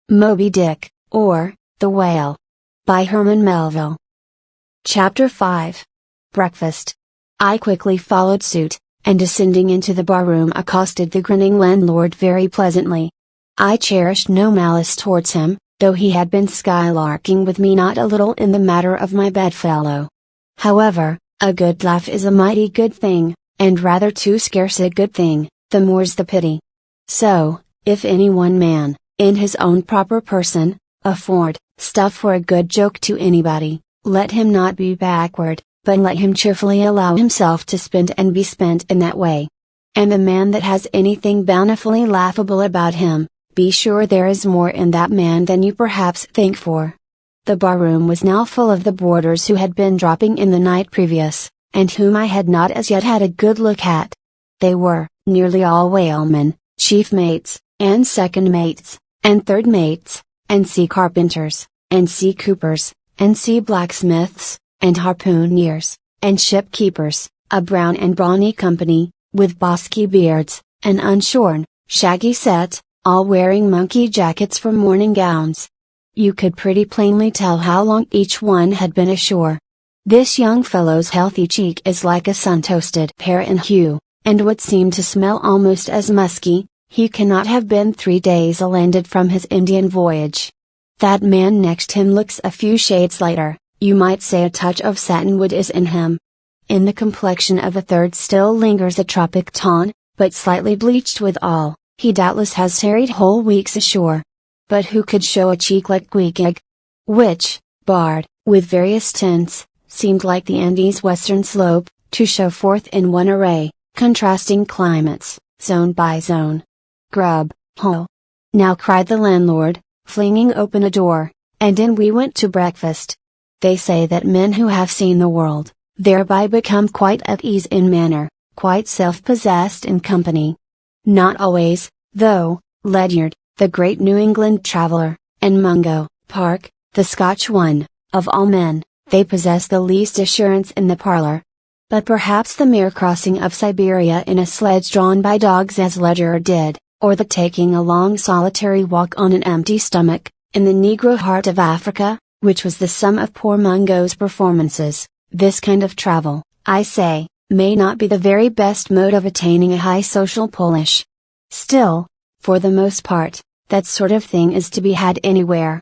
Moby Dick, or, The Whale. By Herman Melville. Chapter 5. Breakfast. I quickly followed suit, and descending into the barroom accosted the grinning landlord very pleasantly. I cherished no malice towards him, though he had been skylarking with me not a little in the matter of my bedfellow. However, a good laugh is a mighty good thing, and rather too scarce a good thing, the more's the pity. So, if any one man, in his own proper person, afford stuff for a good joke to anybody, let him not be backward, but let him cheerfully allow himself to spend and be spent in that way. And the man that has anything bountifully laughable about him, be sure there is more in that man than you perhaps think for. The barroom was now full of the boarders who had been dropping in the night previous, and whom I had not as yet had a good look at. They were, nearly all whalemen, chief mates, and second mates, and third mates, and sea carpenters, and sea coopers, and sea blacksmiths, and harpooneers, and ship keepers, a brown and brawny company, with bosky beards, an unshorn, shaggy set, all wearing monkey jackets for morning gowns. You could pretty plainly tell how long each one had been ashore. This young fellow's healthy cheek is like a sun-toasted pear in hue, and would seem to smell almost as musky. He cannot have been 3 days a-landed from his Indian voyage. That man next him looks a few shades lighter, you might say a touch of satinwood is in him. In the complexion of a third still lingers a tropic tone, but slightly bleached withal. He doubtless has tarried whole weeks ashore. But who could show a cheek like Queequeg? Which, barred, with various tints, seemed like the Andes' western slope, to show forth in one array, contrasting climates, zone by zone. Grub, ho! Now cried the landlord, flinging open a door, and in we went to breakfast. They say that men who have seen the world, thereby become quite at ease in manner, quite self-possessed in company. Not always, though. Ledyard, the great New England traveler, and Mungo Park, the Scotch one, of all men, they possess the least assurance in the parlor. But perhaps the mere crossing of Siberia in a sledge drawn by dogs as Ledyard did, or the taking a long solitary walk on an empty stomach, in the Negro heart of Africa, which was the sum of poor Mungo's performances, this kind of travel, I say, may not be the very best mode of attaining a high social polish. Still, for the most part, that sort of thing is to be had anywhere.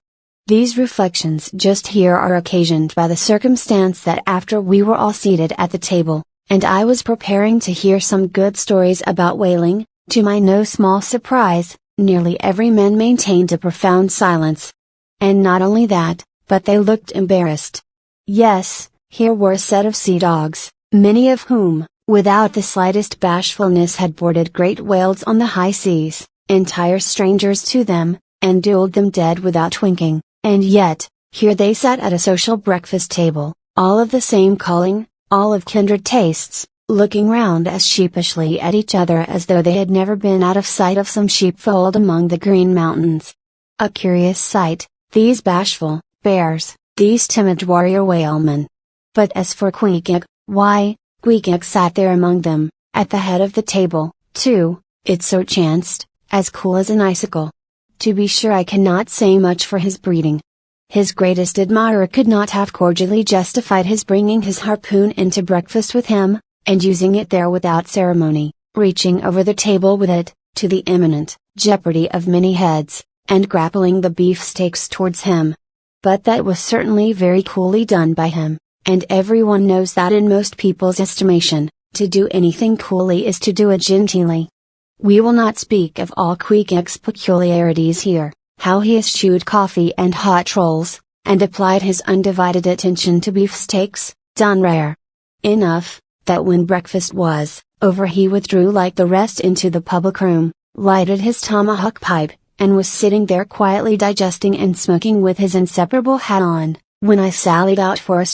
These reflections just here are occasioned by the circumstance that after we were all seated at the table, and I was preparing to hear some good stories about whaling, to my no small surprise, nearly every man maintained a profound silence. And not only that, but they looked embarrassed. Yes, here were a set of sea dogs, many of whom, without the slightest bashfulness had boarded great whales on the high seas, entire strangers to them, and duelled them dead without winking, and yet, here they sat at a social breakfast table, all of the same calling, all of kindred tastes, looking round as sheepishly at each other as though they had never been out of sight of some sheepfold among the Green Mountains. A curious sight, these bashful bears, these timid warrior whalemen. But as for Queequeg, why, Queequeg sat there among them, at the head of the table, too, it so chanced, as cool as an icicle. To be sure I cannot say much for his breeding. His greatest admirer could not have cordially justified his bringing his harpoon into breakfast with him, and using it there without ceremony, reaching over the table with it, to the imminent jeopardy of many heads, and grappling the beefsteaks towards him. But that was certainly very coolly done by him, and everyone knows that in most people's estimation, to do anything coolly is to do it genteelly. We will not speak of all Queequeg's peculiarities here, how he eschewed coffee and hot rolls, and applied his undivided attention to beefsteaks, done rare. Enough, that when breakfast was over he withdrew like the rest into the public room, lighted his tomahawk pipe, and was sitting there quietly digesting and smoking with his inseparable hat on, when I sallied out for a